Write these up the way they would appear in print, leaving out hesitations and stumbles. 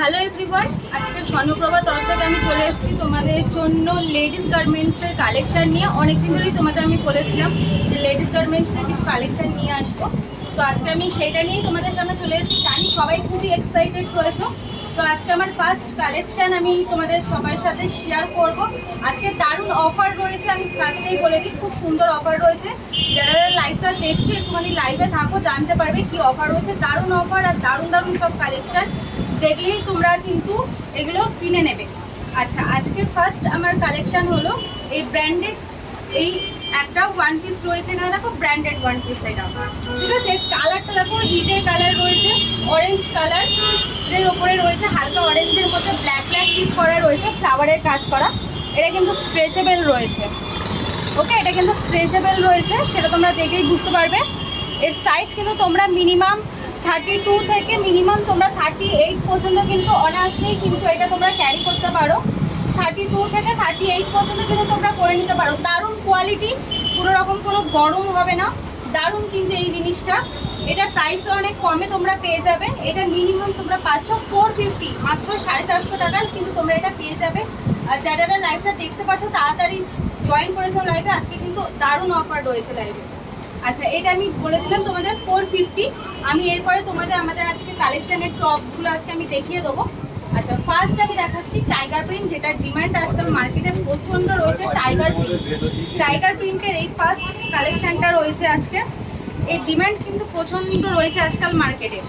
Hello everyone, আজকে স্বর্ণপ্রভা তরফ থেকে আমি চলে এসেছি তোমাদের জন্য লেডিস গার্মেন্টসের কালেকশন নিয়ে। অনেকদিন ধরেই তোমাদের আমি বলেছিলাম যে লেডিস গার্মেন্টসের কিছু কালেকশন নিয়ে আসবো। তো আজকে আমি সেইটা নিয়েই তোমাদের সামনে চলে এসেছি। জানি সবাই খুবই এক্সাইটেড রয়েছে। তো আজকে আমার ফার্স্ট কালেকশন আমি তোমাদের সবার সাথে শেয়ার করব। আজকে দারুণ অফার রয়েছে, আমি ফার্স্টেই বলে দিই, খুব সুন্দর অফার রয়েছে। যারা লাইভটা দেখছো একটুখানি লাইভে থাকো, জানতে পারবে কি অফার রয়েছে। দারুণ অফার আর দারুণ দারুণ সব কালেকশন দেখলেই তোমরা কিন্তু এগুলো কিনে নেবে। আচ্ছা, আজকে ফার্স্ট আমার কালেকশন হলো এই ব্র্যান্ডেড, এই একটা ওয়ান পিস রয়েছে। এখানে দেখো ব্র্যান্ডেড ওয়ান পিস, এটা ঠিক আছে। কালারটা দেখো ইটের কালার রয়েছে, অরেঞ্জ কালার এর ওপরে রয়েছে, হালকা অরেঞ্জের মধ্যে ব্ল্যাক ব্ল্যাক টিপ করা রয়েছে, ফ্লাওয়ারের কাজ করা। এটা কিন্তু স্ট্রেচেবল রয়েছে, ওকে, এটা কিন্তু স্ট্রেচেবল রয়েছে, সেটা তোমরা দেখেই বুঝতে পারবে। এর সাইজ কিন্তু তোমরা মিনিমাম 32 থেকে মিনিমাম তোমরা 38 পর্যন্ত কিন্তু অনায়াসেই কিন্তু এটা তোমরা ক্যারি করতে পারো। 32 থেকে 38 পর্যন্ত কিন্তু তোমরা করে নিতে পারো। দারুণ কোয়ালিটি, কোনো রকম কোনো গরম হবে না, দারুণ কিন্তু এই জিনিসটা। এটা প্রাইসও অনেক কমে তোমরা পেয়ে যাবে। এটা মিনিমাম তোমরা পাচ্ছ 450, মাত্র 450 টাকায় কিন্তু তোমরা এটা পেয়ে যাবে। আর যারা লাইভটা দেখতে পাচ্ছ তাড়াতাড়ি জয়েন করেছো লাইভে, আজকে কিন্তু দারুণ অফার রয়েছে লাইভে। আচ্ছা, এটা আমি বলে দিলাম তোমাদের 450। আমি এরপরে তোমাদের আমাদের আজকে কালেকশনের টপগুলো আজকে আমি দেখিয়ে দেবো। আচ্ছা, ফার্স্ট আমি দেখাচ্ছি টাইগার প্রিন্ট, যেটা ডিমান্ড আজকাল মার্কেটে প্রচণ্ড রয়েছে। টাইগার প্রিন্ট, টাইগার প্রিন্টের এই ফার্স্ট কালেকশনটা রয়েছে আজকে। এই ডিমান্ড কিন্তু প্রচণ্ড রয়েছে আজকাল মার্কেটে।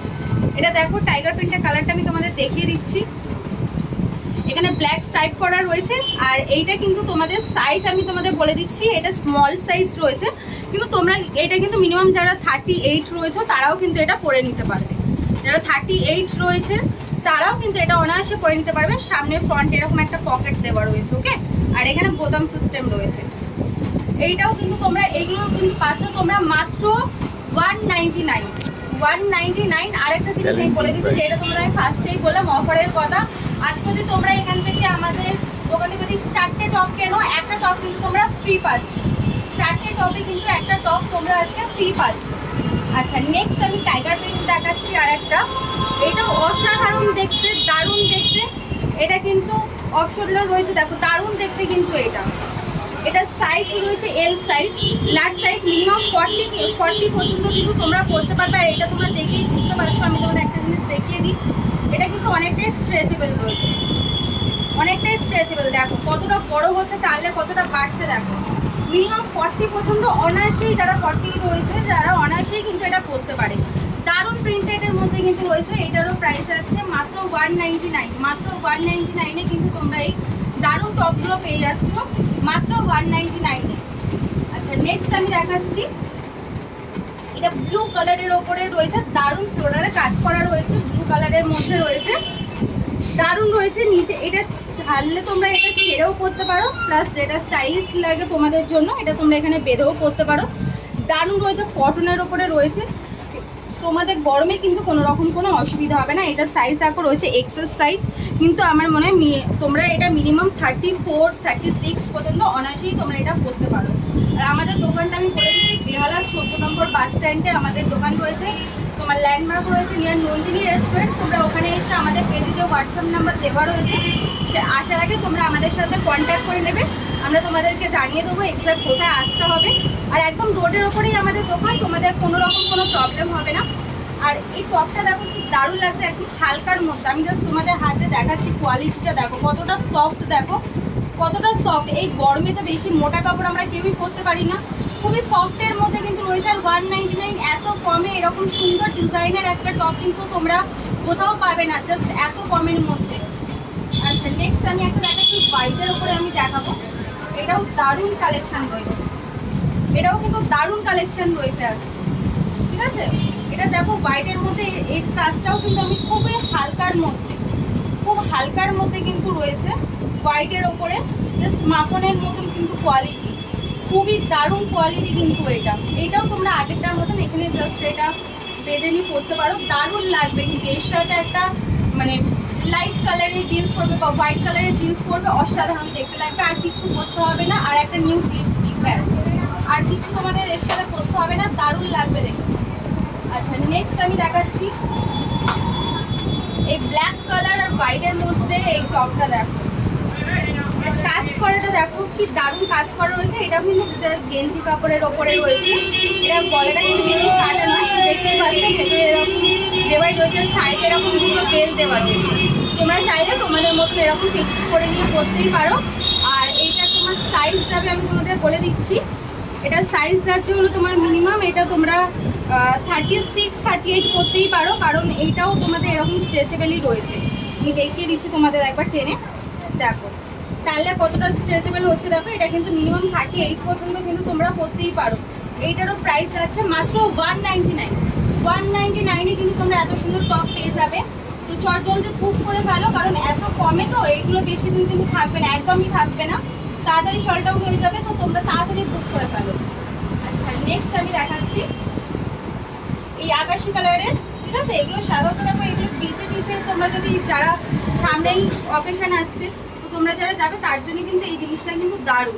এটা দেখো টাইগার প্রিন্টের কালারটা আমি তোমাদের দেখিয়ে দিচ্ছি। এখানে ব্ল্যাক স্ট্রাইপ করা রয়েছে। আর এইটা কিন্তু তোমাদের সাইজ আমি তোমাদের বলে দিচ্ছি, এটা স্মল সাইজ রয়েছে। কিন্তু তোমরা এটা কিন্তু মিনিমাম যারা 38 রয়েছে তারাও কিন্তু এটা পরে নিতে পারবে। যারা 38 রয়েছে তারাও কিন্তু এটা অনায়াসে পরে নিতে পারবে। সামনে ফ্রন্ট এরকম একটা পকেট দেওয়া রয়েছে, ওকে। আর এখানে বোতাম সিস্টেম রয়েছে। এইটাও কিন্তু তোমরা, এইগুলো কিন্তু পাচ্ছ তোমরা মাত্র 199। আর একটা জিনিস আমি বলে দিচ্ছি, যে এটা তোমরা আমি ফার্স্টেই বললাম অফারের কথা। আজকে যদি তোমরা এখান থেকে আমাদের দোকানে যদি 4টে টপ কেনো, একটা টপ কিন্তু তোমরা ফ্রি পাচ্ছ। 4টে টপে কিন্তু একটা টপ তোমরা আজকে ফ্রি পাচ্ছ। আচ্ছা, নেক্সট আমি টাইগার প্রিন্ট দেখাচ্ছি আর একটা। এটাও অসাধারণ দেখতে, দারুণ দেখতে। এটা কিন্তু অপশনটা রয়েছে, দেখো দারুণ দেখতে কিন্তু এটা সাইজ রয়েছে L size, large size, minimum 40 পর্যন্ত কিন্তু তোমরা করতে পারবে। আর এটা তোমরা দেখেই বুঝতে পারছো। আমি তোমাদের একটা জিনিস দেখিয়ে দিই, এটা কিন্তু অনেকটাই স্ট্রেচেবল রয়েছে, অনেকটাই স্ট্রেচেবল। দেখো কতটা বড় হচ্ছে, টানলে কতটা বাড়ছে। দেখো মিনিমাম 40 পর্যন্ত অনায়াসেই, যারা 40 রয়েছে যারা অনায়াসেই কিন্তু এটা করতে পারে। দারুণ প্রিন্টেডের মধ্যে কিন্তু রয়েছে। এটারও প্রাইস আছে মাত্র 199। মাত্র 199-এ কিন্তু তোমরা এই দারুণ টপগুলো পেয়ে যাচ্ছ মাত্র 199-এ। আচ্ছা, নেক্সট আমি দেখাচ্ছি, এটা ব্লু কালারের ওপরে রয়েছে, দারুণ ফ্লোরালে কাজ করা রয়েছে, ব্লু কালারের মধ্যে রয়েছে, দারুণ রয়েছে। নিচে এটা ঝাললে তোমরা এটা ছেড়েও পরতে পারো, প্লাস যেটা স্টাইলিশ লাগে তোমাদের জন্য এটা তোমরা এখানে বেঁধেও পরতে পারো। দারুণ রয়েছে, কটনের ওপরে রয়েছে। তোমাদের গরমে কিন্তু কোনো রকম কোনো অসুবিধা হবে না। এটা সাইজ দেখো রয়েছে এক্সেস সাইজ, কিন্তু আমার মনে হয় তোমরা এটা মিনিমাম 34, 36 পর্যন্ত অনায়াসেই তোমরা এটা পরতে পারো। আর আমাদের দোকানটা আমি বলে দিচ্ছি, বেহালা 14 নম্বর বাস স্ট্যান্ডে আমাদের দোকান রয়েছে। তোমার ল্যান্ডমার্ক রয়েছে নিয়ার নন্দিনী রেস্টুরেন্ট। তোমরা ওখানে এসে আমাদের পেজে যে হোয়াটসঅ্যাপ নাম্বার দেওয়া রয়েছে, সে আসার আগে তোমরা আমাদের সাথে কন্ট্যাক্ট করে নেবে। আমরা তোমাদেরকে জানিয়ে দেবো এক্সাক্ট কোথায় আসতে হবে। আর একদম রোডের ওপরেই আমাদের দোকান, তোমাদের কোনো রকম কোনো প্রবলেম হবে না। আর এই টপটা দেখো কি দারুণ লাগছে, একদম হালকার মধ্যে। আমি জাস্ট তোমাদের হাতে দেখাচ্ছি, কোয়ালিটিটা দেখো কতটা সফট, দেখো কতটা সফট। এই গরমে তো বেশি মোটা কাপড় আমরা কেউই পরতে পারি না, খুবই সফটের মধ্যে কিন্তু রয়েছে। আর 199 এত কমে এরকম সুন্দর ডিজাইনের একটা টপ কিন্তু তোমরা কোথাও পাবে না, জাস্ট এত কমের মধ্যে। আচ্ছা, নেক্সট আমি একটা দেখাচ্ছি হোয়াইটের ওপরে আমি দেখাবো। এটাও দারুণ কালেকশন রয়েছে, এটাও কিন্তু দারুণ কালেকশন রয়েছে আজকে, ঠিক আছে। এটা দেখো হোয়াইটের মধ্যে, এই কাজটাও কিন্তু আমি খুবই হালকার মধ্যে, খুব হালকার মধ্যে কিন্তু রয়েছে হোয়াইটের ওপরে, জাস্ট মাখনের মতন কিন্তু কোয়ালিটি, খুবই দারুণ কোয়ালিটি কিন্তু এটাও তোমরা আগেরটার মতন এখানে জাস্ট এটা বেঁধে নিয়ে পরতে পারো, দারুণ লাগবে। কিন্তু এর সাথে একটা মানে লাইট কালারের জিন্স পরবে বা হোয়াইট কালারের জিন্স পরবে, অসাধারণ দেখতে লাগবে। আর কিছু করতে হবে না, আর একটা নিউ লিপস্টিক ব্যাস, আর কিছু তোমাদের এর সাথে করতে হবে না, দারুণ লাগবে দেখতে। আচ্ছা, নেক্সট আমি দেখাচ্ছি, এই ব্ল্যাক কালার আর হোয়াইটের মধ্যে এই টপটা দেখো, কাজ করাটা দেখো কি দারুণ কাজ করা রয়েছে। এটা কিন্তু গেঞ্জি কাপড়ের ওপরে রয়েছে। এটা গলাটা কিন্তু বেশি কাটা নয়, দেখতেই পাচ্ছেন ভেতরে এরকম দেওয়াই রয়েছে, সাইডে এরকম দুটো বেল দেওয়া রয়েছে। তোমরা চাইলে তোমাদের মতন এরকম ফিক্স করে নিয়ে করতেই পারো। আর এইটা তোমার সাইজ যাবে আমি তোমাদের বলে দিচ্ছি। এটা সাইজ যাচ্ছে হলো তোমার মিনিমাম এটা তোমরা 36-38 করতেই পারো, কারণ এইটাও তোমাদের এরকম স্ট্রেচেবেলই রয়েছে। আমি দেখিয়ে দিচ্ছি তোমাদের একবার টেনে দেখো টানলে কতটা স্ট্রেচেবল হচ্ছে। দেখো এটা কিন্তু মিনিমাম 38 পর্যন্ত কিন্তু তোমরা করতেই পারো। এইটারও প্রাইস আছে মাত্র 199। 199-এ কিন্তু তোমরা এত সুন্দর টপ পেয়ে যাবে। তো চট জলদি বুক করে ফেলো, কারণ এত কমে তো এইগুলো বেশি দিন কিন্তু থাকবে না, একদমই থাকবে না, তাড়াতাড়ি শর্ট আউট হয়ে যাবে। তো তোমরা তাড়াতাড়ি বুক করে ফেলো। আচ্ছা নেক্সট আমি দেখাচ্ছি এই আকাশি কালারের, ঠিক আছে। এগুলো সাধারণত দেখো এগুলো পিছে পিছে তোমরা যদি যারা সামনেই অকেশন আসছে তো তোমরা যারা যাবে তার জন্য কিন্তু এই জিনিসটা কিন্তু দারুণ,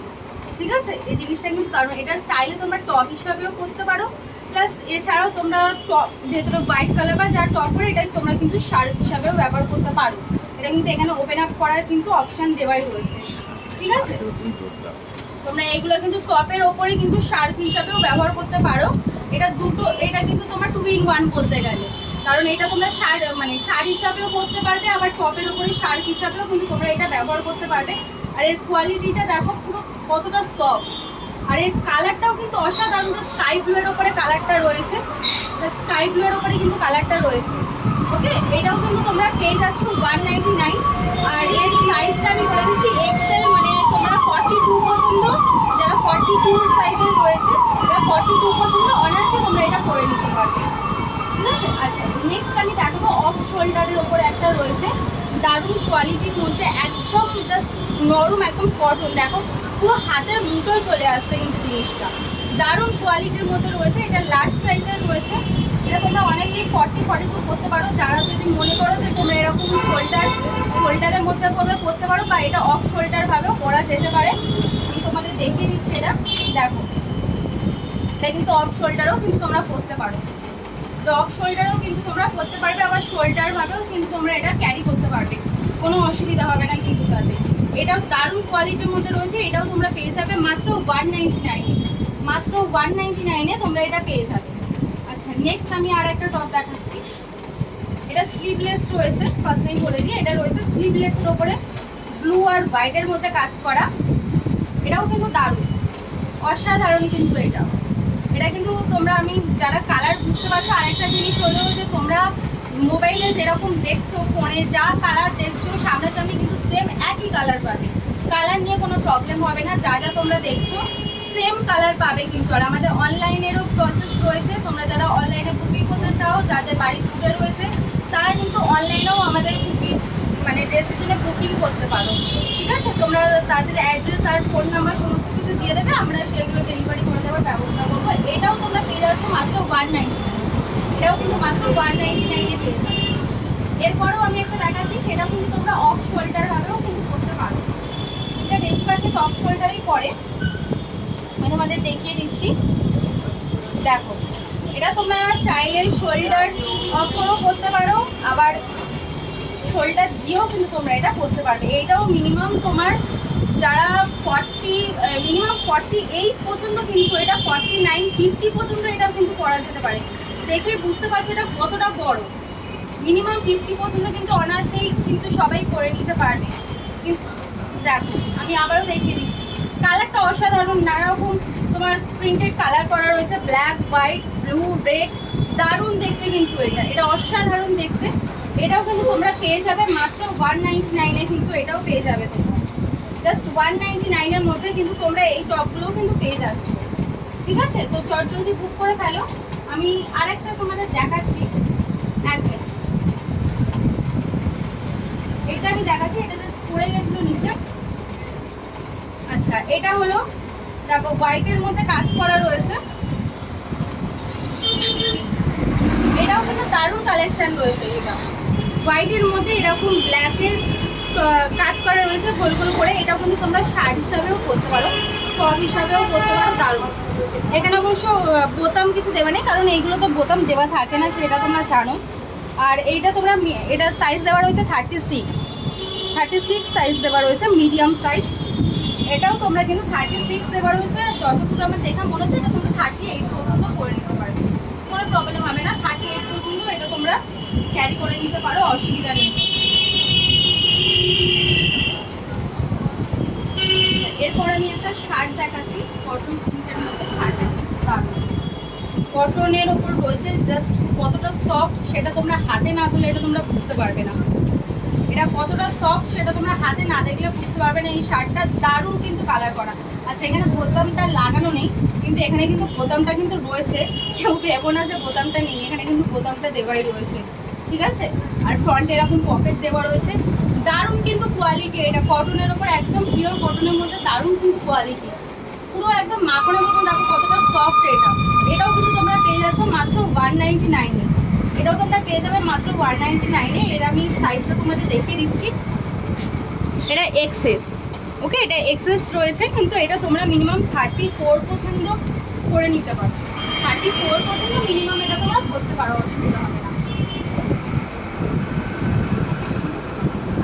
ঠিক আছে। এই জিনিসটা কিন্তু দারুণ। এটা চাইলে তোমরা টপ হিসাবেও করতে পারো, প্লাস এছাড়াও তোমরা টপ ভেতরে হোয়াইট কালার বা যা টপ করে এটা তোমরা কিন্তু শার্ট হিসাবেও ব্যবহার করতে পারো। এটা কিন্তু এখানে ওপেন আপ করার কিন্তু অপশন দেওয়াই রয়েছে, ঠিক আছে। তোমরা এইগুলো কিন্তু টপের ওপরে কিন্তু শার্ট হিসাবেও ব্যবহার করতে পারো। এটা দুটো, এটা কিন্তু তোমার 2 in 1 বলতে গেলে, কারণ এটা তোমরা শার্ট মানে শার্ট হিসাবেও পরতে পারবে, আবার টপের ওপরে শার্ট হিসাবেও কিন্তু তোমরা এটা ব্যবহার করতে পারবে। আর এর কোয়ালিটিটা দেখো পুরো কতটা সফট, আর এর কালারটাও কিন্তু অসাধারণ। স্কাই ব্লু এর ওপরে কালারটা রয়েছে, স্কাই ব্লু এর ওপরে কিন্তু কালারটা রয়েছে। ওকে, এটাও কিন্তু তোমরা পেয়ে যাচ্ছ 199। আর এর সাইজটা আমি বলে দিচ্ছি এক্সেল, মানে তোমরা 42 পর্যন্ত, যারা 42 সাইজের রয়েছে তারা 42 পর্যন্ত অনায়াসে তোমরা এটা পরে নিতে পারবে, ঠিক আছে। আচ্ছা নেক্সট আমি দেখাবো অফ শোল্ডারের ওপরে একটা রয়েছে দারুণ কোয়ালিটির মধ্যে, একদম জাস্ট নরম, একদম কটন। দেখো পুরো হাতের মুঠোয় চলে আসছে কিন্তু জিনিসটা, দারুণ কোয়ালিটির মধ্যে রয়েছে। এটা লার্জ সাইজের রয়েছে। এটা তোমরা অনেকেই 40-42 করতে পারো, যারা যদি মনে করো যে তোমরা এরকম শোল্ডারের মধ্যে করতে পারো, বা এটা অফ শোল্ডার ভাবেও পরা যেতে পারে। আমি তোমাদের দেখিয়ে দিচ্ছি এটা দেখো, এটা কিন্তু অফ শোল্ডারও কিন্তু তোমরা পরতে পারো, অফ শোল্ডারও কিন্তু তোমরা করতে পারবে, আবার শোল্ডার ভাবেও কিন্তু তোমরা এটা ক্যারি করতে পারবে, কোনো অসুবিধা হবে না কিন্তু তাতে। এটাও দারুণ কোয়ালিটির মধ্যে রয়েছে। এটাও তোমরা পেয়ে যাবে মাত্র 199-এ, মাত্র 199-এ তোমরা এটা পেয়ে যাবে। আচ্ছা নেক্সট আমি আর একটা টপ দেখাচ্ছি। এটা স্লিভলেস রয়েছে, ফার্স্ট টাইম বলে দিই, এটা রয়েছে স্লিভলেসের ওপরে ব্লু আর হোয়াইটের মধ্যে কাজ করা। এটাও কিন্তু দারুণ, অসাধারণ কিন্তু এটা কিন্তু তোমরা, আমি যারা কালার বুঝতে পারছো, আরেকটা জিনিস হলো যে তোমরা মোবাইলে যেরকম দেখছো, ফোনে যা কালার দেখছো সামনাসামনি কিন্তু সেম একই কালার পাবে, কালার নিয়ে কোনো প্রবলেম হবে না। যা যা তোমরা দেখছো সেম কালার পাবে কিন্তু। আর আমাদের অনলাইনেরও প্রসেস রয়েছে, তোমরা যারা অনলাইনে বুকিং করতে চাও, যাদের বাড়ি দূরে রয়েছে তারা কিন্তু অনলাইনেও আমাদের বুকিং মানে ড্রেসের জন্য বুকিং করতে পারো, ঠিক আছে। তোমরা তাদের অ্যাড্রেস আর ফোন নাম্বার সমস্ত কিছু দিয়ে দেবে, আমরা সেগুলো ডেলিভারি করে দেওয়ার ব্যবস্থা করবো। এটাও তোমরা পেয়ে যাচ্ছ মাত্র 199, এটাও কিন্তু মাত্র 199-এ পেয়ে যাবে। এরপরেও আমি একটা দেখাচ্ছি, সেটাও কিন্তু তোমরা অফ শোল্ডার ভাবেও কিন্তু করতে পারো। এটা বেশিরভাগ কিন্তু অফ শোল্ডারেই পরে, আমি তোমাদের দেখিয়ে দিচ্ছি দেখো। এটা তোমরা চাইলে শোল্ডার অফ করেও করতে পারো, আবার শোল্ডার দিয়েও কিন্তু তোমরা এটা করতে পারবে। এটাও মিনিমাম তোমার যারা 48 পর্যন্ত, কিন্তু এটা 49-50 পর্যন্ত এটা কিন্তু করা যেতে পারে। দেখে বুঝতে পারছো এটা কতটা বড়। মিনিমাম 50 পর্যন্ত কিন্তু অনায়াসেই কিন্তু সবাই করে নিতে পারবে। কিন্তু দেখো আমি আবারও দেখিয়ে দিচ্ছি, কালারটা অসাধারণ, নানা রকম তোমার প্রিন্টেড কালার করা রয়েছে, ব্ল্যাক, হোয়াইট, ব্লু, রেড, দারুণ দেখতে কিন্তু এটা অসাধারণ দেখতে। এটাও কিন্তু তোমরা পেয়ে যাবে মাত্র 199-এ, কিন্তু এটাও পেয়ে যাবে তোমরা জাস্ট 199-এর মধ্যে কিন্তু তোমরা এই টপগুলোও কিন্তু পেয়ে যাচ্ছ, ঠিক আছে। তো চট জলদি বুক করে ফেলো। আমি আরেকটা তোমাদের দেখাচ্ছি, এটা আমি দেখাচ্ছি, এটা জাস্ট পড়ে গেছিল নিচে। আচ্ছা এটা হলো দেখো হোয়াইটের মধ্যে কাজ করা রয়েছে, এটাও কিন্তু দারুণ কালেকশন রয়েছে। এটা হোয়াইটের মধ্যে এরকম ব্ল্যাকের কাজ করা রয়েছে গোল গোল করে। এটাও কিন্তু তোমরা শার্ট হিসাবেও করতে পারো, টপ হিসাবেও করতে পারো, দারুণ। এখানে অবশ্য বোতাম কিছু দেওয়া নেই, কারণ এইগুলো তো বোতাম দেওয়া থাকে না, সেটা তোমরা জানো। আর এইটা তোমরা এটা সাইজ দেওয়া রয়েছে 36 সাইজ দেওয়া রয়েছে, মিডিয়াম সাইজ। এটাও তোমরা কিন্তু 36 দেওয়া রয়েছে। যতদূর আমার দেখা মনে হচ্ছে এটা তোমরা 38 পর্যন্ত করে নিতে পারবে, কোনো প্রবলেম হবে না। 38 পর্যন্ত এটা তোমরা ক্যারি করে নিতে পারো, অসুবিধা নেই। এরপর আমি একটা শার্ট দেখাচ্ছি, কটন প্রিন্টের মধ্যে শার্ট দেখাচ্ছি। কটনের ওপর রয়েছে, জাস্ট কতটা সফট সেটা তোমরা হাতে না ধরলে এটা তোমরা বুঝতে পারবে না। এটা কতটা সফট সেটা তোমরা হাতে না দেখলে বুঝতে পারবে না। এই শার্টটা দারুণ কিন্তু কালার করা। আচ্ছা, এখানে বোতামটা লাগানো নেই, কিন্তু এখানে কিন্তু বোতামটা কিন্তু রয়েছে। কেউ ভেবো না যে বোতামটা নেই, এখানে কিন্তু বোতামটা দেওয়াই রয়েছে, ঠিক আছে। আর ফ্রন্টে এরকম পকেট দেওয়া রয়েছে। দারুণ কিন্তু কোয়ালিটি, এটা কটনের ওপর একদম পিওর কটনের মধ্যে দারুণ কিন্তু কোয়ালিটি, পুরো একদম মাখনের মতন। দেখো কতটা সফট এটা। এটাও কিন্তু তোমরা পেয়ে যাচ্ছ মাত্র 199-এ। এটাও তোমরা পেয়ে যাবে মাত্র 199-এ। এর আমি সাইজটা তোমাদের দেখিয়ে দিচ্ছি। এটা এক্সএস, ওকে, এটা এক্সএস রয়েছে, কিন্তু এটা তোমরা মিনিমাম 34 পর্যন্ত করে নিতে পারো। 34 পর্যন্ত মিনিমাম এটা তোমরা করতে পারো, অসুবিধা হবে না।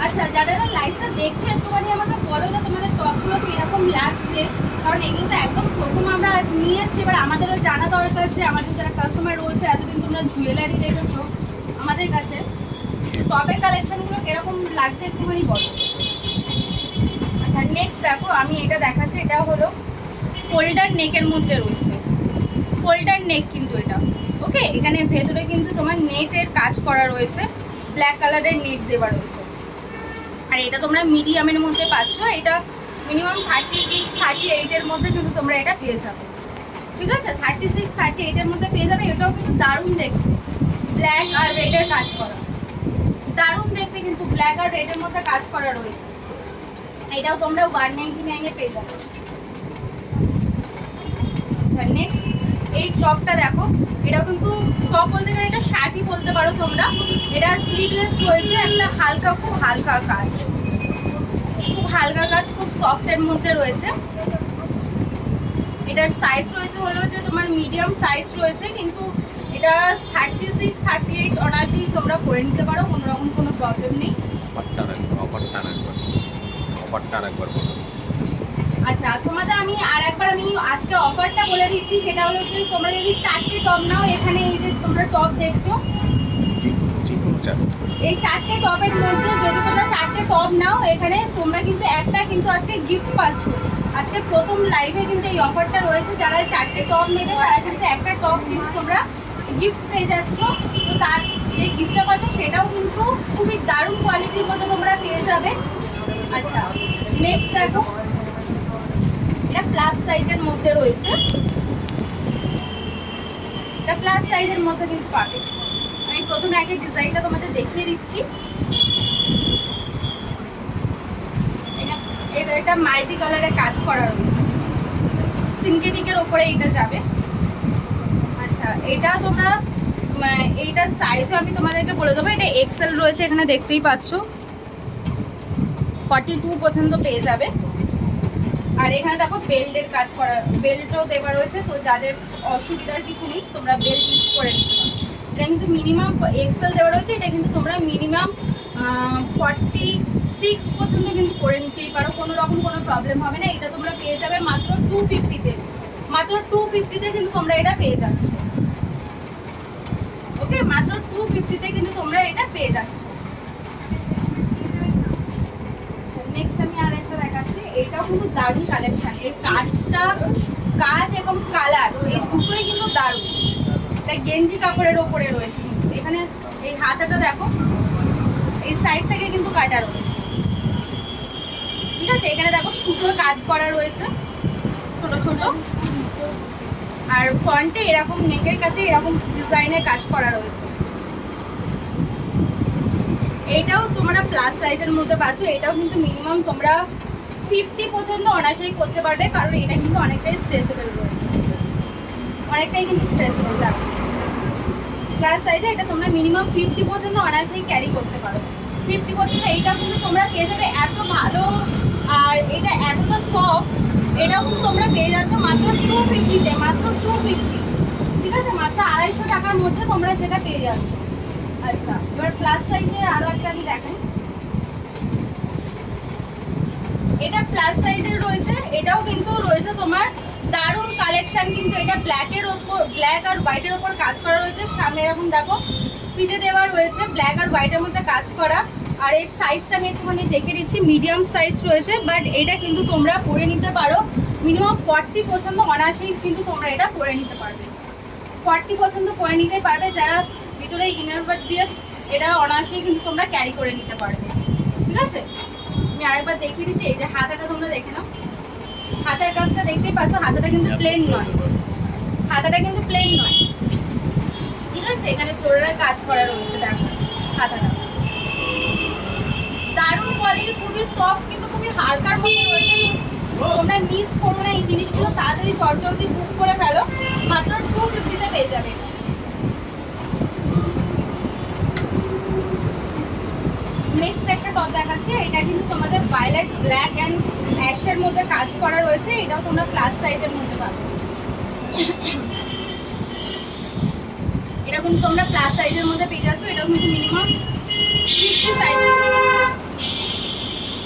আচ্ছা, যারা লাইভটা দেখছো একটুখানি আমাকে বলো যে তোমাদের টপগুলো কিরকম লাগছে, কারণ এগুলো তো একদম প্রথম আমরা নিয়ে এসেছি। এবার আমাদেরও জানা দরকার যে আমাদের যারা কাস্টমার রয়েছে, এতদিন তোমরা জুয়েলারি দেখেছো আমাদের কাছে, টপের কালেকশনগুলো কিরকম লাগছে একটুখানি বলো। আচ্ছা, নেক্সট দেখো আমি এটা দেখাচ্ছি। এটা হলো ফোল্ডার নেকের মধ্যে রয়েছে, ফোল্ডার নেক কিন্তু এটা, ওকে। এখানে ভেতরে কিন্তু তোমার নেটের কাজ করা রয়েছে, ব্ল্যাক কালারের নেট দেওয়া রয়েছে। আর এটা তোমরা মিডিয়ামের মধ্যে পাচ্ছ। এটা মিনিমাম 36-38-এর মধ্যে কিন্তু তোমরা এটা পেয়ে যাবে, ঠিক আছে। 36-38-এর মধ্যে পেয়ে যাবে। এটাও কিন্তু দারুণ দেখতে, ব্ল্যাক আর রেডের কাজ করা, দারুণ দেখতে কিন্তু ব্ল্যাক আর রেডের মধ্যে কাজ করা রয়েছে। এটাও তোমরা 199-এ পেয়ে যাবে। আচ্ছা, নেক্সট এই টপটা দেখো। এটাও কিন্তু টপ বলতে গেলে এটা শার্টই বলতে পারো তোমরা। এটা স্লিভলেস রয়েছে, একটা হালকা, খুব হালকা কাজ, খুব হালকা কাজ, খুব সফটের মধ্যে রয়েছে। এটার সাইজ রয়েছে হলো যে তোমার মিডিয়াম সাইজ রয়েছে, কিন্তু এটা 36-38 অনায়াসেই তোমরা পরে নিতে পারো, কোনো রকম কোনো প্রবলেম নেই। আচ্ছা, তোমাদের আমি আজকে অফারটা বলে দিচ্ছি। সেটা হলো যে তোমরা যদি 4টে টপ নাও, এখানে এই যে তোমরা টপ দেখছো, এই 4টে টপের মধ্যে যদি তোমরা 4টে টপ নাও, এখানে তোমরা কিন্তু একটা কিন্তু আজকে গিফট পাচ্ছ। আজকে প্রথম লাইভে কিন্তু এই অফারটা রয়েছে। যারা 4টে টপ নেবে তারা কিন্তু একটা টপ কিন্তু তোমরা গিফট পেয়ে যাচ্ছ। তো তার যে গিফটটা পাচ্ছ সেটাও কিন্তু খুবই দারুণ কোয়ালিটির মধ্যে তোমরা পেয়ে যাবে। আচ্ছা, নেক্সট দেখো, এটা প্লাস সাইজের মধ্যে রয়েছে। এটা প্লাস সাইজের মধ্যে কিন্তু পাবে। আমি প্রথমে আগে ডিজাইনটা তোমাদের দেখিয়ে দিচ্ছি। এটা মাল্টি কালারের কাজ করা রয়েছে, সিনথেটিকের উপরে এটা যাবে। আচ্ছা, এটা তোমরা এইটার সাইজও আমি তোমাদেরকে বলে দেবো। এটা এক্সেল রয়েছে, এখানে দেখতেই পাচ্ছ 42 পর্যন্ত পেয়ে যাবে। আর এখানে দেখো বেল্টের কাজ করা, বেল্টও দেওয়া রয়েছে। তো যাদের অসুবিধার কিছু নেই, তোমরা বেল্ট ইউজ করে নিতে পারো। এটা কিন্তু মিনিমাম এক্সেল দেওয়া রয়েছে। এটা কিন্তু তোমরা মিনিমাম 46 পর্যন্ত কিন্তু করে নিতেই পারো, কোনো রকম কোনো প্রবলেম হবে না। এটা তোমরা পেয়ে যাবে মাত্র 250-তে, মাত্র 250-তে কিন্তু তোমরা এটা পেয়ে যাচ্ছ, ওকে। মাত্র 250-তে কিন্তু তোমরা এটা পেয়ে যাচ্ছ। নেক্সট আমি আর একটা দেখাচ্ছি। এটাও কিন্তু দারুণ কালেকশন। এর কাজ এবং কালার এই দুটোই কিন্তু দারুণ। এটা গেঞ্জি কাপড়ের ওপরে রয়েছে কিন্তু। এখানে এই হাতাটা দেখো, এই সাইড থেকে কিন্তু কাটা রয়েছে, ঠিক আছে। এখানে দেখো সুতোর কাজ করা রয়েছে ছোট ছোট। আর ফ্রন্টে এরকম নেকের কাছে এরকম ডিজাইনের কাজ করা রয়েছে। এটাও তোমরা প্লাস সাইজের মধ্যে পাচ্ছ। এটাও কিন্তু মিনিমাম তোমরা 50 পর্যন্ত অনায়াসেই করতে পারবে, কারণ এটা কিন্তু অনেকটাই স্ট্রেচেবল রয়েছে, অনেকটাই কিন্তু স্ট্রেচেবল যাবে। প্লাস সাইজে এটা তোমরা মিনিমাম 50 পর্যন্ত অনায়াসেই ক্যারি করতে পারো। 50 পর্যন্ত এইটাও কিন্তু তোমরা পেয়ে যাবে। এত ভালো আর এটা এতটা সফট, এটাও কিন্তু তোমরা পেয়ে যাচ্ছ মাত্র 250-তে, মাত্র 250, ঠিক আছে। মাত্র 250 টাকার মধ্যে তোমরা সেটা পেয়ে যাচ্ছ। আচ্ছা, এবার প্লাস সাইজের আরো একটা আমি দেখাই। এটা প্লাস সাইজের রয়েছে, এটাও কিন্তু রয়েছে তোমার দারুণ কালেকশন। কিন্তু এটা ব্ল্যাকের ওপর, ব্ল্যাক আর হোয়াইটের ওপর কাজ করা রয়েছে। সামনে এরকম দেখো পিঠে দেওয়া রয়েছে, ব্ল্যাক আর হোয়াইটের মধ্যে কাজ করা। আর এর সাইজটা আমি একটুখানি দেখে দিচ্ছি, মিডিয়াম সাইজ রয়েছে। বাট এটা কিন্তু তোমরা পরে নিতে পারো মিনিমাম 40 পছন্দ অনায়াসেই কিন্তু তোমরা এটা পরে নিতে পারবে। 40 পছন্দ পরে নিতে পারবে, যারা ভিতরে ইনার ওয়ার্ক দিয়ে এটা অনায়াসেই কিন্তু তোমরা ক্যারি করে নিতে পারবে। ঠিক আছে, আমি আরেকবার দেখিয়ে দিচ্ছি। এই যে হাতাটা তোমরা দেখে নাও, হাতার কাজটা দেখতেই পাচ্ছ, হাতাটা কিন্তু প্লেন নয়, হাতাটা কিন্তু প্লেন নয়। ঠিক আছে, এখানে ফ্লোরাল কাজ করা রয়েছে, দেখো হাতাটা দারুণ কোয়ালিটি, খুবই সফট কিন্তু খুবই হালকার মধ্যে রয়েছে। তোমরা মিস করো না এই জিনিসগুলো, তাড়াতাড়ি চটজলদি বুক করে ফেলো, মাত্র 250 পেয়ে যাবে। নেক্সট একটা টপ দেখাচ্ছি, এটা কিন্তু তোমাদের ভায়োলেট, ব্ল্যাক অ্যান্ড অ্যাশের মধ্যে কাজ করা রয়েছে। এটাও তোমরা প্লাস সাইজের মধ্যে পাবে। এটা কিন্তু তোমরা প্লাস সাইজের মধ্যে পেয়ে যাচ্ছ। এটাও কিন্তু মিনিমাম 50 সাইজ,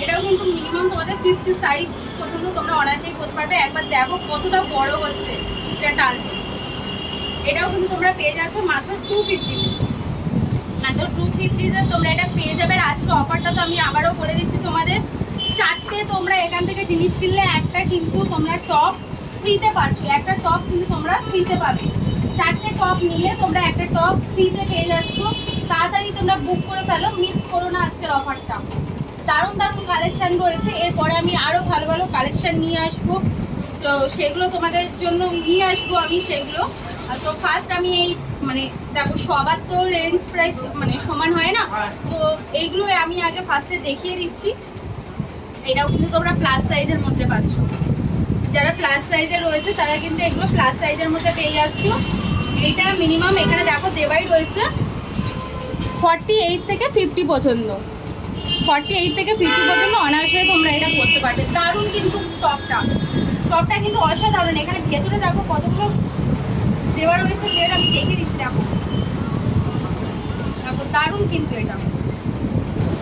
এটাও কিন্তু মিনিমাম তোমাদের 50 সাইজ পর্যন্ত তোমরা অনায়াসেই করতে পারবে। একবার দেখো কতটা বড় হচ্ছে এটা টানতে। এটাও কিন্তু তোমরা পেয়ে যাচ্ছ মাত্র 250, মাত্র 250 তোমরা এটা পেয়ে যাবে। আর আজকে অফারটা তো আমি আবারও বলে দিচ্ছি তোমাদের, 4টে তোমরা এখান থেকে জিনিস কিনলে একটা কিন্তু তোমরা টপ ফ্রিতে পাচ্ছ, একটা টপ কিন্তু তোমরা ফ্রিতে পাবে। 4টে টপ নিলে তোমরা একটা টপ ফ্রিতে পেয়ে যাচ্ছ। তাড়াতাড়ি তোমরা বুক করে ফেলো, মিস করো না আজকের অফারটা। দারুণ দারুণ কালেকশন রয়েছে, এরপরে আমি আরো ভালো ভালো কালেকশন নিয়ে আসবো, তো সেগুলো তোমাদের জন্য নিয়ে আসবো আমি সেগুলো। তো ফার্স্ট আমি এই মানে দেখো সবার তো রেঞ্জ প্রাইস মানে সমান হয় না, তো এইগুলো আমি আগে ফার্স্টে দেখিয়ে দিচ্ছি। এটাও কিন্তু তোমরা প্লাস সাইজের মধ্যে পাচ্ছ, যারা প্লাস সাইজে রয়েছে তারা কিন্তু এগুলো প্লাস সাইজের মধ্যে পেয়ে যাচ্ছ। এটা মিনিমাম এখানে দেখো দেওয়াই রয়েছে 48 থেকে 50 পর্যন্ত, 48 থেকে 50 পর্যন্ত অনায়াসে তোমরা এটা পড়তে পারবে। দারুণ কিন্তু টপটা কিন্তু অসাধারণ। এখানে ভেতরে দেখো কতগুলো দেওয়া রয়েছে লেয়ার, আমি দেখে দিচ্ছি। দেখো দেখো দারুণ কিন্তু এটা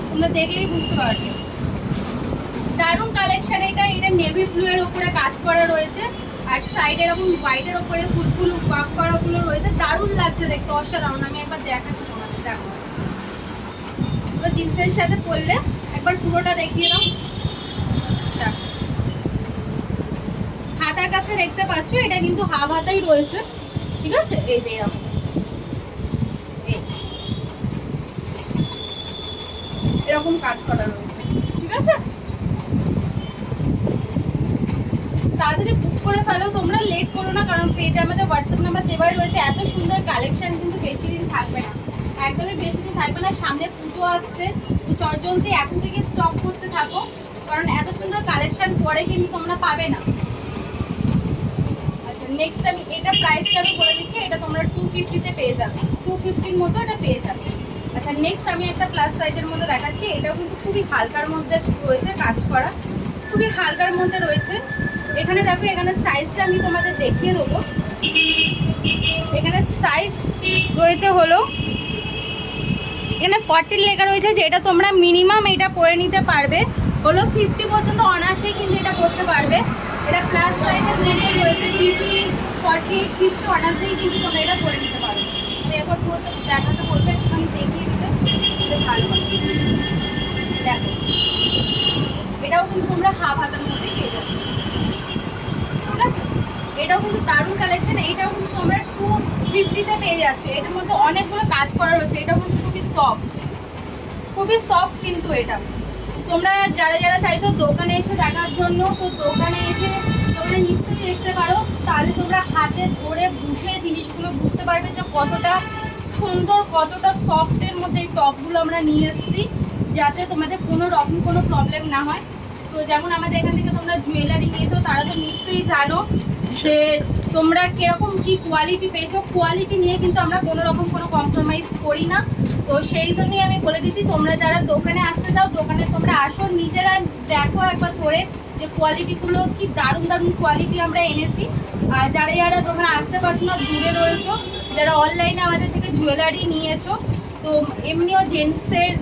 তোমরা দেখলেই বুঝতে পারবে, দারুণ কালেকশন। এটা নেভি ব্লু এর উপরে কাজ করা রয়েছে, আর সাইডে এরকম হোয়াইটের উপরে ফুল ফুল ওয়ার্ক করাগুলো রয়েছে, দারুণ লাগছে দেখতে, অসাধারণ। আমি একবার দেখাচ্ছি তোমাদের, দেখো জিন্সের সাথে পরলে একবার পুরোটা দেখিয়ে দাও। হাতার কাছে দেখতে পাচ্ছ এটা কিন্তু হাফ হাতাই রয়েছে। ঠিক আছে, এই যে এরকম এরকম কাজ করা রয়েছে। ঠিক আছে, তাড়াতাড়ি বুক করে ফেলো, তোমরা লেট করো না, কারণ পেজে আমাদের হোয়াটসঅ্যাপ নাম্বার দেওয়াই রয়েছে। এত সুন্দর কালেকশন কিন্তু বেশি দিন থাকবে না, একদমই বেশি দিন থাকবে না। সামনে পুজো আসছে, তো চটজলদি এখন থেকে স্টক করতে থাকো, কারণ এত সুন্দর কালেকশন পরে কিন্তু তোমরা পাবে না। আচ্ছা, নেক্সট আমি এটা প্রাইসটা আমি বলে দিচ্ছি, এটা তোমরা 250 পেয়ে যাবে, 250 মতো এটা পেয়ে যাবে। আচ্ছা, নেক্সট আমি একটা প্লাস সাইজের মধ্যে দেখাচ্ছি। এটাও কিন্তু খুবই হালকার মধ্যে রয়েছে কাজ করা, খুবই হালকার মধ্যে রয়েছে। এখানে দেখো, এখানে সাইজটা আমি তোমাদের দেখিয়ে দেবো। এখানে সাইজ রয়েছে হলো, এখানে 40 লেখা রয়েছে, যে এটা তোমরা মিনিমাম এটা পরে নিতে পারবে হলো 50 পর্যন্ত অনায়াসেই কিন্তু এটা করতে পারবে। এটা প্লাস সাইজের মধ্যে রয়েছে 50, 40, 50 অনায়াসেই কিন্তু তোমরা এটা পরে নিতে পারবে। এরপর দেখাতে বলবে, একটুখানি দেখিয়ে দিতে ভালো হবে। দেখো এটাও কিন্তু তোমরা হাফ হাতার মধ্যেই পেয়ে যাচ্ছ। ঠিক আছে, এটাও কিন্তু দারুণ কালেকশন। এইটাও কিন্তু তোমরা 250 পেয়ে যাচ্ছ। এটার মধ্যে অনেকগুলো কাজ করা রয়েছে, এটাও কিন্তু খুবই সফট, খুবই সফট। কিন্তু এটা তোমরা যারা যারা চাইছো দোকানে এসে দেখার জন্য, তো দোকানে এসে তোমরা নিশ্চয়ই দেখতে পারো, তাহলে তোমরা হাতে ধরে বুঝে জিনিসগুলো বুঝতে পারবে যে কতটা সুন্দর, কতটা সফটের মধ্যে এই টপগুলো আমরা নিয়ে এসেছি, যাতে তোমাদের কোনো রকম কোনো প্রবলেম না হয়। তো যেমন আমাদের এখান থেকে তোমরা জুয়েলারি নিয়েছো, তারা তো নিশ্চয়ই জানো যে তোমরা কিরকম কি কোয়ালিটি পেয়েছো। কোয়ালিটি নিয়ে কিন্তু আমরা কোনো রকম কোনো কম্প্রোমাইজ করি না। তো সেই জন্যই আমি বলে দিচ্ছি, তোমরা যারা দোকানে আসতে চাও, দোকানে তোমরা আসো, নিজেরা দেখো একবার ধরে যে কোয়ালিটিগুলো কি দারুণ দারুণ কোয়ালিটি আমরা এনেছি। আর যারা যারা দোকানে আসতে পারছো না, দূরে রয়েছো, যারা অনলাইনে আমাদের থেকে জুয়েলারি নিয়েছো, তো তো এমনিও জেন্টসের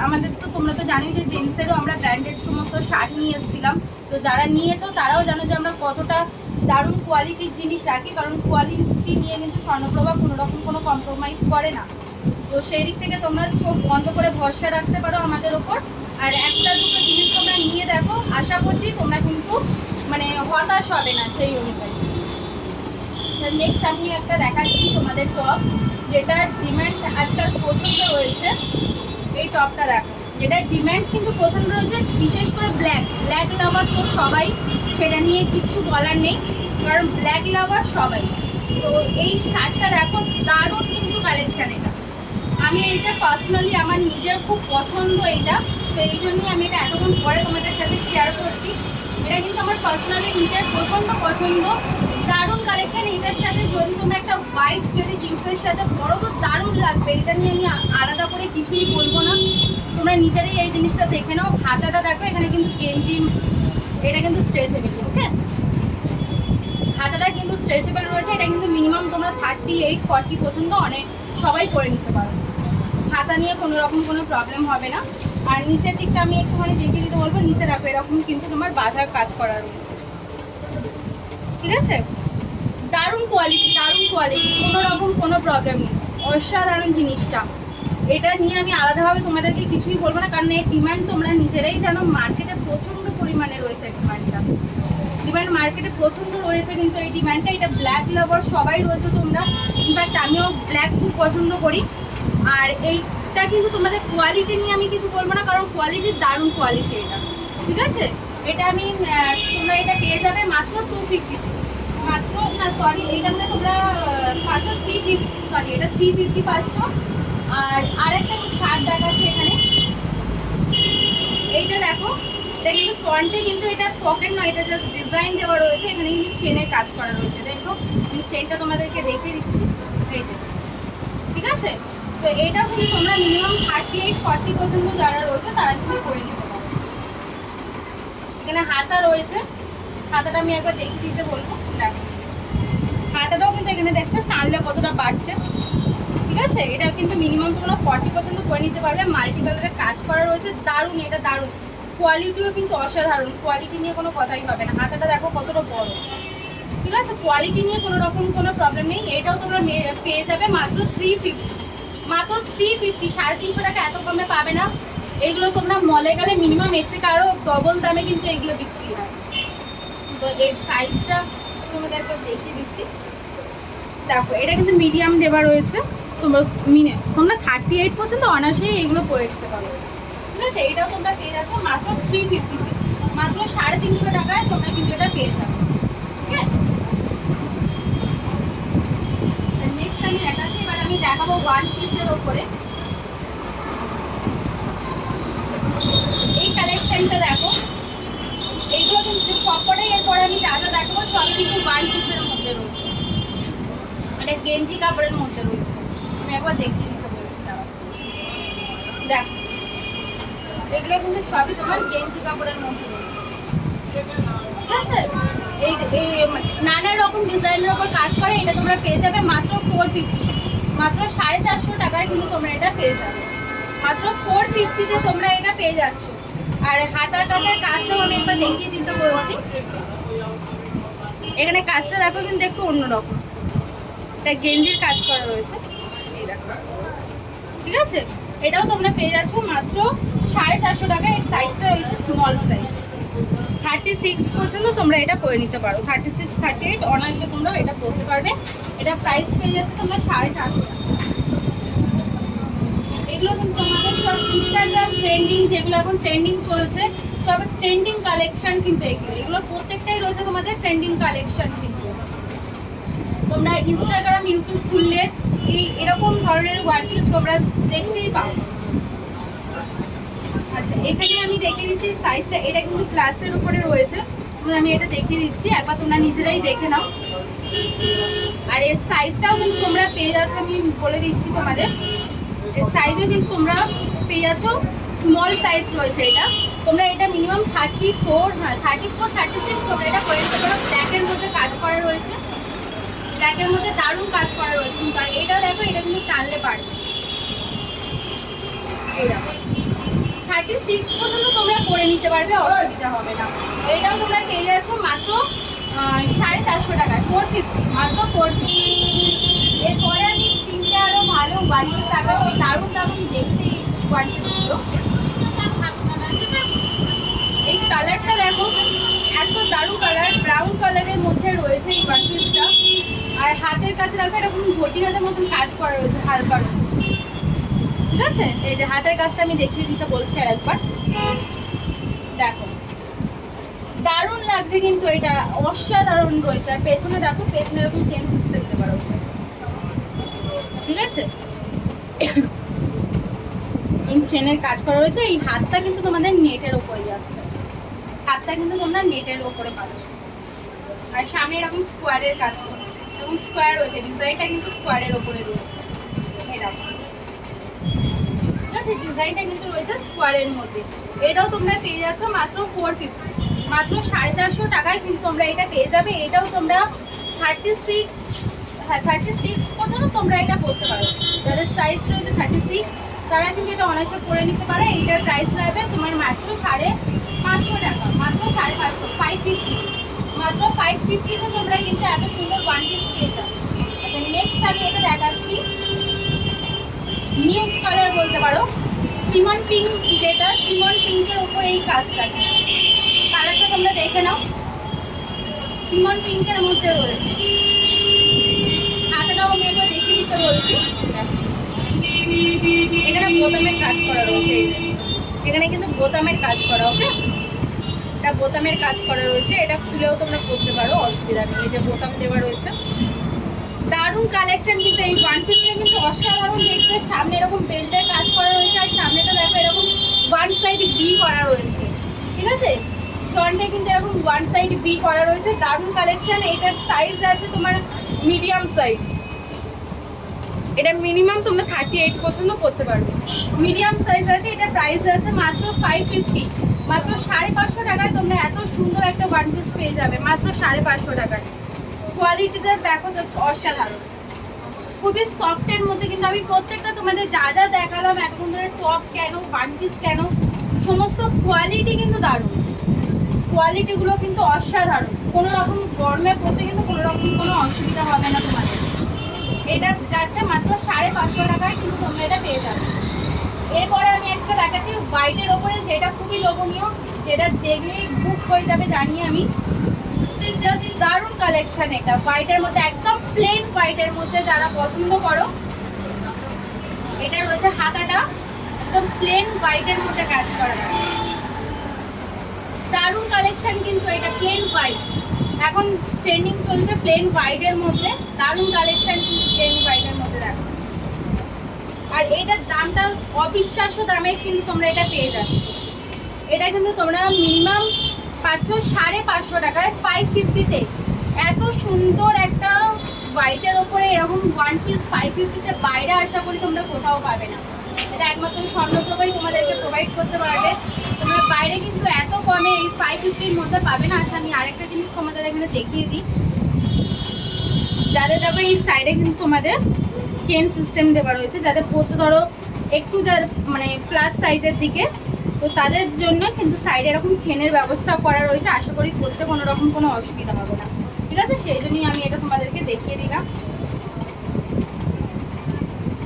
আমাদের তো তোমরা তো জানোই যে জেন্টসেরও আমরা ব্র্যান্ডেড সমস্ত শার্ট নিয়ে এসেছিলাম। তো যারা নিয়েছো তারাও জানো যে আমরা কতটা দারুণ কোয়ালিটির জিনিস রাখি, কারণ কোয়ালিটি নিয়ে কিন্তু স্বর্ণপ্রভা কোনো রকম কোনো কম্প্রোমাইজ করে না। তো সেই দিক থেকে তোমরা চোখ বন্ধ করে ভরসা রাখতে পারো আমাদের ওপর। আর একটা দুটো জিনিস তোমরা নিয়ে দেখো, আশা করছি তোমরা কিন্তু মানে হতাশ হবে না সেই অনুযায়ী। নেক্সট আমি একটা দেখাচ্ছি তোমাদের টপ, যেটার ডিমান্ড আজকাল প্রচণ্ড রয়েছে। এই টপটা দেখো, যেটার ডিমান্ড কিন্তু প্রচণ্ড রয়েছে, বিশেষ করে ব্ল্যাক লাভার তো সবাই, সেটা নিয়ে কিচ্ছু বলার নেই, কারণ ব্ল্যাক লাভার সবাই। তো এই শার্টটা দেখো, দারুণ কিন্তু কালেকশান। এটা আমি এটা পার্সোনালি আমার নিজের খুব পছন্দ এটা, তো এই জন্যই আমি এটা এতক্ষণ পরে তোমাদের সাথে শেয়ার করছি। এটা কিন্তু আমার পার্সোনালি নিজের প্রচণ্ড পছন্দ, দারুণ কালেকশন। এটার সাথে যদি তোমরা একটা হোয়াইট যদি জিন্সের সাথে পরো তো দারুণ লাগবে। এটা নিয়ে আমি আলাদা করে কিছুই বলবো না, তোমরা নিজেরাই এই জিনিসটা দেখে নাও। হাতাটা দেখো, এখানে কিন্তু গেঞ্জি, এটা কিন্তু স্ট্রেচেবল, ওকে, হাতাটা কিন্তু স্ট্রেচেবল রয়েছে। এটা কিন্তু মিনিমাম তোমরা 38-40 পর্যন্ত অনেক সবাই পরে নিতে পারো, হাতা নিয়ে কোনো রকম কোনো প্রবলেম হবে না। আর নিচের দিকটা আমি একটুখানি দেখিয়ে দিতে বলবো, নিচে দেখো এরকম কিন্তু তোমার বাঁধার কাজ করা রয়েছে, ঠিক আছে। দারুণ কোয়ালিটি, কোনো রকম কোনো প্রবলেম নেই, অসাধারণ জিনিসটা। এটা নিয়ে আমি আলাদাভাবে তোমাদেরকে কিছুই বলবো না, কারণ এই ডিমান্ড তোমরা নিজেরাই জানো, মার্কেটে প্রচণ্ড পরিমাণে রয়েছে ডিমান্ড মার্কেটে প্রচণ্ড রয়েছে। কিন্তু এই ডিমান্ডটা, এটা ব্ল্যাক লাভার সবাই রয়েছে তোমরা, ইনফ্যাক্ট আমিও ব্ল্যাক খুব পছন্দ করি। আর এইটা কিন্তু তোমাদের কোয়ালিটি নিয়ে আমি কিছু বলবো না, কারণ কোয়ালিটির দারুণ কোয়ালিটি এটা, ঠিক আছে। এটা আমি তোমরা এটা পেয়ে যাবে মাত্র 250, মাত্র না সরি, এটা মানে তোমরা পাচ্ছ 350, সরি এটা 350 পাচ্ছ। আর আরেকটা শার্ট দেখাচ্ছে এখানে, এইটা দেখো, এটা কিন্তু ফ্রন্টে কিন্তু এটা পকেট নয়, এটা জাস্ট ডিজাইন দেওয়া রয়েছে। এখানে কিন্তু চেনের কাজ করা রয়েছে, দেখো আমি চেনটা তোমাদেরকে দেখিয়ে দিচ্ছি, এই যে, ঠিক আছে। তো এইটাও কিন্তু তোমরা মিনিমাম 38-40 পর্যন্ত যারা রয়েছে তারা কিন্তু করে নিতে পারো। এখানে হাতা রয়েছে, হাতাটা আমি একবার দেখিয়ে দিতে বলবো, দেখো হাতাটাও কিন্তু এখানে দেখছো টানলে কতটা বাড়ছে, ঠিক আছে। এটা কিন্তু মিনিমাম তোমরা 40 পর্যন্ত করে নিতে পারবে। মাল্টি কালারের কাজ করা রয়েছে, দারুণ, এটা দারুণ, কোয়ালিটিও কিন্তু অসাধারণ, কোয়ালিটি নিয়ে কোনো কথাই হবে না। হাতাটা দেখো কতটা বড়, ঠিক আছে, কোয়ালিটি নিয়ে কোনো রকম কোনো প্রবলেম নেই। এটাও তোমরা পেয়ে যাবে মাত্র 350, মাত্র 350, 350 টাকা, এত কমে পাবে না। এইগুলো তোমরা মলে গেলে মিনিমাম এর থেকে আরও ডবল দামে কিন্তু এগুলো বিক্রি হয়। তো এর সাইজটা তোমাদের একবার দেখিয়ে দিচ্ছি, দেখো এটা কিন্তু মিডিয়াম দেওয়া রয়েছে। তোমরা 38 পর্যন্ত অনায়াসেই এগুলো পরে নিতে পারো, ঠিক আছে। এটাও তোমরা পেয়ে যাচ্ছ মাত্র 350, মাত্র 350 টাকায় তোমরা কিন্তু এটা পেয়ে যাবে, ঠিক আছে। নেক্সট আমি দেখাচ্ছি, এবার আমি দেখাবো ওয়ান পিসের ওপরে। এই কালেকশনটা দেখো, এইগুলো কিন্তু সবকটাই, এরপরে আমি যা যা দেখাবো সবই কিন্তু ওয়ান পিসের মধ্যে রয়েছে, মানে গেঞ্জি কাপড়ের মধ্যে রয়েছে। আমি একবার দেখিয়ে দিতে বলছি, দেখো এগুলো কিন্তু সবই তোমার গেঞ্জি কাপড়ের মধ্যে রয়েছে, ঠিক আছে। এই নানা রকম ডিজাইনের ওপর কাজ করে। এটা তোমরা পেয়ে যাবে মাত্র 450, মাত্র 450 টাকায় কিন্তু তোমরা এটা পেয়ে যাবে, মাত্র 450-তে তোমরা এটা পেয়ে যাচ্ছ। আর হাতার কাছের কাজটাও আমি একবার দেখিয়ে দিতে বলছি, এখানে কাজটা দেখো কিন্তু একটু অন্যরকম, এটা গেঞ্জির কাজ করা রয়েছে, এই দেখো, ঠিক আছে। এটাও তোমরা পেয়ে যাচ্ছ মাত্র 450 টাকায়। এর সাইজটা রয়েছে স্মল সাইজ, 36 পর্যন্ত তোমরা এটা করে নিতে পারো, 36-38 অনায়াসে তোমরা এটা পরতে পারবে। এটা প্রাইস পেয়ে যাচ্ছে তোমরা 450 টাকা। এগুলো কিন্তু আমাদের সব ইনস্টাগ্রাম ট্রেন্ডিং, যেগুলো এখন ট্রেন্ডিং চলছে, সব ট্রেন্ডিং কালেকশন কিন্তু এগুলো প্রত্যেকটাই রয়েছে তোমাদের ট্রেন্ডিং কালেকশন। কিন্তু তোমরা ইনস্টাগ্রাম, ইউটিউব খুললে এরকম ধরনের ওয়ান পিস তোমরা দেখতেই পাও। আচ্ছা, এখানে আমি দেখিয়ে দিচ্ছি সাইজটা, এটা কিন্তু গ্লাসের উপরে রয়েছে, আমি এটা দেখিয়ে দিচ্ছি, একবার তোমরা নিজেরাই দেখে নাও। আর এর সাইজটাও কিন্তু তোমরা পেয়ে যাচ্ছ, আমি বলে দিচ্ছি তোমাদের, এর সাইজও কিন্তু তোমরা পেয়ে যাচ্ছ, স্মল সাইজ রয়েছে এটা। তোমরা এটা মিনিমাম 34-36 তোমরা এটা করে নিতে পারো। ব্ল্যাকের মধ্যে কাজ করা রয়েছে, ব্ল্যাকের মধ্যে দারুণ কাজ করা রয়েছে কিন্তু। আর এটা দেখো, এটা কিন্তু টানলে পারবে, এই দেখো 36 পর্যন্ত তোমরা করে নিতে পারবে, অসুবিধা হবে না। এটাও তোমরা পেয়ে যাচ্ছ মাত্র 450 টাকায়, 450, মাত্র 450। এরপরে আমি তিনটে আরো ভালো ওয়ানপিস দেখাচ্ছি, দারুণ দারুণ দেখতে ওয়ানপিসগুলো। এই কালারটা দেখো, এত দারুণ কালার, ব্রাউন কালারের মধ্যে রয়েছে এই ওয়ানপিসটা। আর হাতের কাছে দেখো এরকম ঘটি হাতের মতন কাজ করা রয়েছে হালকা, ঠিক আছে? এই যে হাতের কাজটা আমি দেখিয়ে দিতে বলছি আর একবার, দেখো দারুণ লাগছে কিন্তু, এটা অসাধারণ রয়েছে। আর পেছনে দেখো, পেছনে এরকম চেন সিস্টেম দেওয়া রয়েছে, ঠিক আছে? চেনের কাজ করা রয়েছে। এই হাতটা কিন্তু তোমাদের নেটের ওপরে যাচ্ছে, হাতটা কিন্তু তোমরা নেটের ওপরে পাচ্ছ। আর সামনে এরকম স্কোয়ারের কাজ করা, এরকম স্কোয়ার রয়েছে, ডিজাইনটা কিন্তু স্কোয়ারের ওপরে রয়েছে। এই দেখো, ঠিক আছে? ডিজাইনটা কিন্তু রয়েছে স্কোয়ারের মধ্যে। এটাও তোমরা পেয়ে যাচ্ছ মাত্র 450, মাত্র 450 টাকায় কিন্তু তোমরা এটা পেয়ে যাবে। এটাও তোমরা 36 পর্যন্ত তোমরা এটা করতে পারো। যাদের সাইজ রয়েছে 36 তারা কিন্তু এটা অনায়াসে করে নিতে পারে। এটার প্রাইস লাগবে তোমার মাত্র 550 টাকা, মাত্র 550, 550, মাত্র 550 তে তোমরা কিন্তু এত সুন্দর ওয়ান পিস পেয়ে যাবে। আচ্ছা, নেক্সট আমি এটা দেখাচ্ছি, নিউ কালার বলতে পারো, সিমন পিঙ্ক, যেটা সিমন পিঙ্কের উপরে এই কাজটা, কালারটা তোমরা দেখে নাও, সিমন পিঙ্কের মধ্যে রয়েছে। হাতটাও আমি একবার দেখিয়ে দিতে বলছি, এখানে বোতামের কাজ করা রয়েছে। এই যে এখানে কিন্তু বোতামের কাজ করা, ওকে, এটা বোতামের কাজ করা রয়েছে। এটা খুলেও তোমরা পরতে পারো, অসুবিধা নেই। এই যে বোতাম দেওয়া রয়েছে, দারুণ কালেকশন কিন্তু। এই ওয়ান পিসটা কিন্তু অসাধারণ দেখতে। সামনে এরকম বেল্টের কাজ করা রয়েছে, আর সামনেটা দেখো এরকম ওয়ান সাইড ভি করা রয়েছে, ঠিক আছে? ফ্রন্টে কিন্তু এরকম ওয়ান সাইড ভি করা রয়েছে, দারুণ কালেকশন। এটার সাইজ আছে তোমার মিডিয়াম সাইজ, এটা মিনিমাম তোমরা 38 পর্যন্ত পড়তে পারবে, মিডিয়াম সাইজ আছে। এটার প্রাইস আছে মাত্র 550, মাত্র 550 টাকায় তোমরা এত সুন্দর একটা ওয়ান পিস পেয়ে যাবে, মাত্র 550 টাকায়। কোয়ালিটিটা দেখো, জাস্ট অসাধারণ, খুবই সফটের মধ্যে। কিন্তু আমি প্রত্যেকটা তোমাদের যা যা দেখালাম এখন ধরে, টপ কেন, ওয়ান পিস কেন, সমস্ত কোয়ালিটি কিন্তু দারুণ, কোয়ালিটিগুলো কিন্তু অসাধারণ। কোনো রকম গরমে পড়তে কিন্তু কোনো রকম কোনো অসুবিধা হবে না তোমাদের। এটা যাচ্ছে মাত্র 550 টাকায়, কিন্তু তোমরা এটা পেয়ে যাবে। এরপরে আমি একটা দেখাচ্ছি হোয়াইটের ওপরে, যেটা খুবই লোভনীয়, যেটা দেখলেই বুক হয়ে যাবে জানি আমি। জাস্ট দারুণ কালেকশন এটা, হোয়াইটের মধ্যে, একদম প্লেন হোয়াইটের মধ্যে যারা পছন্দ করো। এটা রয়েছে হাতাটা একদম প্লেন হোয়াইটের মধ্যে কাজ করা, দারুণ কালেকশন কিন্তু। এটা প্লেন হোয়াইট, এখন ট্রেন্ডিং চলছে প্লেন হোয়াইটের মধ্যে, দারুণ কালেকশন কিন্তু প্লেন হোয়াইটের মধ্যে দেখো। আর এটার দামটা অবিশ্বাস্য দামে কিন্তু তোমরা এটা পেয়ে যাচ্ছ। এটা কিন্তু তোমরা মিনিমাম পাচ্ছ 550 টাকায়, 550-তে। এত সুন্দর একটা হোয়াইটের ওপরে এরকম ওয়ান পিস 550-তে বাইরে আশা করি তোমরা কোথাও পাবে না। এটা একমাত্র স্বর্ণপ্রভাই তোমাদেরকে প্রোভাইড করতে পারবে। তোমরা বাইরে কিন্তু এত কমে এই 550-র মধ্যে পাবে না। আচ্ছা, আমি আরেকটা জিনিস তোমাদের এখানে দেখিয়ে দিই, যাদের দেখো এই সাইডে কিন্তু তোমাদের চেন সিস্টেম দেওয়া রয়েছে, যাদের পড়তে ধরো একটু মানে প্লাস সাইজের দিকে, তো তাদের জন্য কিন্তু সাইডে এরকম চেনের ব্যবস্থা করা রয়েছে। আশা করি পড়তে কোনো রকম কোনো অসুবিধা হবে না, ঠিক আছে? সেই জন্যই আমি এটা তোমাদেরকে দেখিয়ে দিলাম,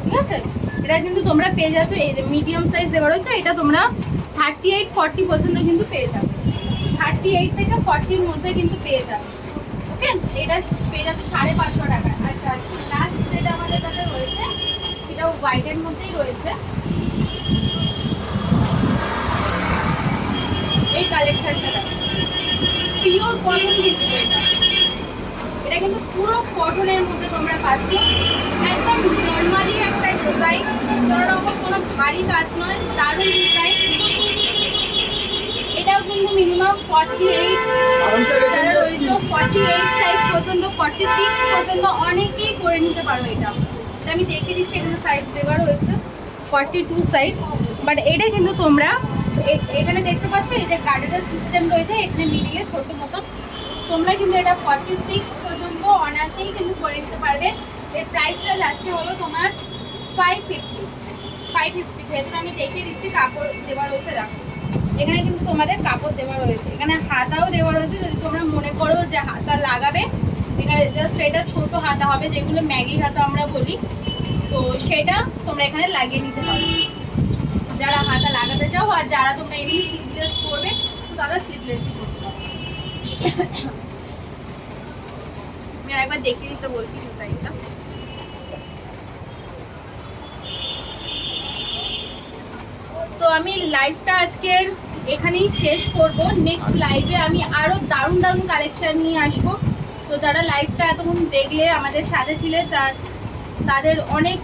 ঠিক আছে? এটা কিন্তু তোমরা পেয়ে যাচ্ছ, এই যে মিডিয়াম সাইজ দেওয়া রয়েছে, এটা তোমরা 38-40 পর্যন্ত কিন্তু পেয়ে যাবে, 38 থেকে 40-র মধ্যে কিন্তু পেয়ে যাবে, ওকে? এটা পেয়ে যাচ্ছে 550 টাকা। আচ্ছা, আজকে লাস্ট যেটা আমাদের কাছে রয়েছে সেটাও হোয়াইটের মধ্যেই রয়েছে, এই কালেকশনটা পিওর কটন কিন্তু। এটা কিন্তু পুরো কটনের মধ্যে তোমরা পাচ্ছ, একদম নর্মালি একটা ডিজাইন, কোনো রকম কোনো ভারী কাজ নয়, দারুণ ডিজাইন। এটাও কিন্তু মিনিমাম 48 যারা রয়েছে, 48 সাইজ পর্যন্ত, 46 পর্যন্ত অনেকেই করে নিতে পারো। এটা আমি দেখে দিচ্ছি, এখানে সাইজ দেওয়া রয়েছে 42 সাইজ। বাট এটা কিন্তু তোমরা এখানে দেখতে পাচ্ছ, এই যে গার্ডারের সিস্টেম রয়েছে এখানে মিলিয়ে ছোট মতো, তোমরা কিন্তু এটা 46 পর্যন্ত অনায়াসেই কিন্তু করে নিতে পারবে। এর প্রাইসটা যাচ্ছে হলো তোমার 550, 550 ভেতরে আমি দেখিয়ে দিচ্ছি কাপড় দেওয়া রয়েছে। দেখো এখানে কিন্তু তোমাদের কাপড় দেওয়া রয়েছে, এখানে হাতাও দেওয়া রয়েছে। যদি তোমরা মনে করো যে হাতা লাগাবে, এখানে জাস্ট এটা ছোট হাতা হবে, যেগুলো ম্যাগি হাতা আমরা বলি, তো সেটা তোমরা এখানে লাগিয়ে নিতে পারো যারা হাতা লাগাতে চাও। আর যারা তোমরা এমনি স্লিভলেস করবে তো তারা স্লিভলেসই করতে পারো। আমি আরেকবার দেখিয়ে দিতে বলছি ডিজাইনটা। তো আমি লাইভটা আজকের এখানেই শেষ করব। নেক্সট লাইভে আমি আরো দারুণ দারুণ কালেকশন নিয়ে আসবো। তো যারা লাইভটা এতক্ষণ দেখলে, আমাদের সাথে ছিলে, তাদের অনেক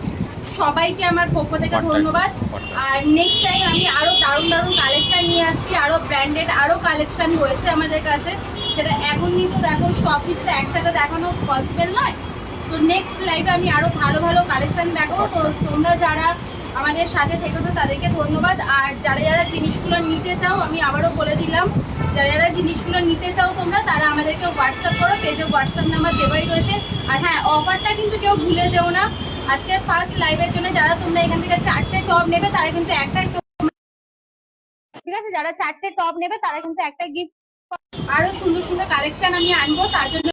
সবাইকে আমার পক্ষ থেকে ধন্যবাদ। আর নেক্সট টাইম আমি আরো দারুণ দারুণ কালেকশন নিয়ে আসছি, আরো ব্র্যান্ডেড আরো কালেকশন রয়েছে আমাদের কাছে। সেটা এখনই তো দেখো সব কিছু একসাথে দেখানো পসিবল নয়। তো নেক্সট লাইভে আমি আরো ভালো ভালো কালেকশন দেখাবো। তো তোমরা যারা আমাদের সাথে থেকেছো তাদেরকে ধন্যবাদ। আর যারা যারা জিনিসগুলো নিতে চাও, আমি আবারও বলে দিলাম, যারা যারা জিনিসগুলো নিতে চাও তোমরা, তারা আমাদেরকে হোয়াটসঅ্যাপ করো, পেজে হোয়াটসঅ্যাপ নাম্বার দেওয়াই রয়েছে। আর হ্যাঁ, অফারটা কিন্তু কেউ ভুলে যেও না। আজকের ফার্স্ট লাইভের জন্য যারা তোমরা এখান থেকে 4টে টপ নেবে, তারা কিন্তু একটা, ঠিক আছে, যারা 4টে টপ নেবে তারা কিন্তু একটা গিফট। আরো সুন্দর সুন্দর কালেকশন আমি আনবো, তার জন্য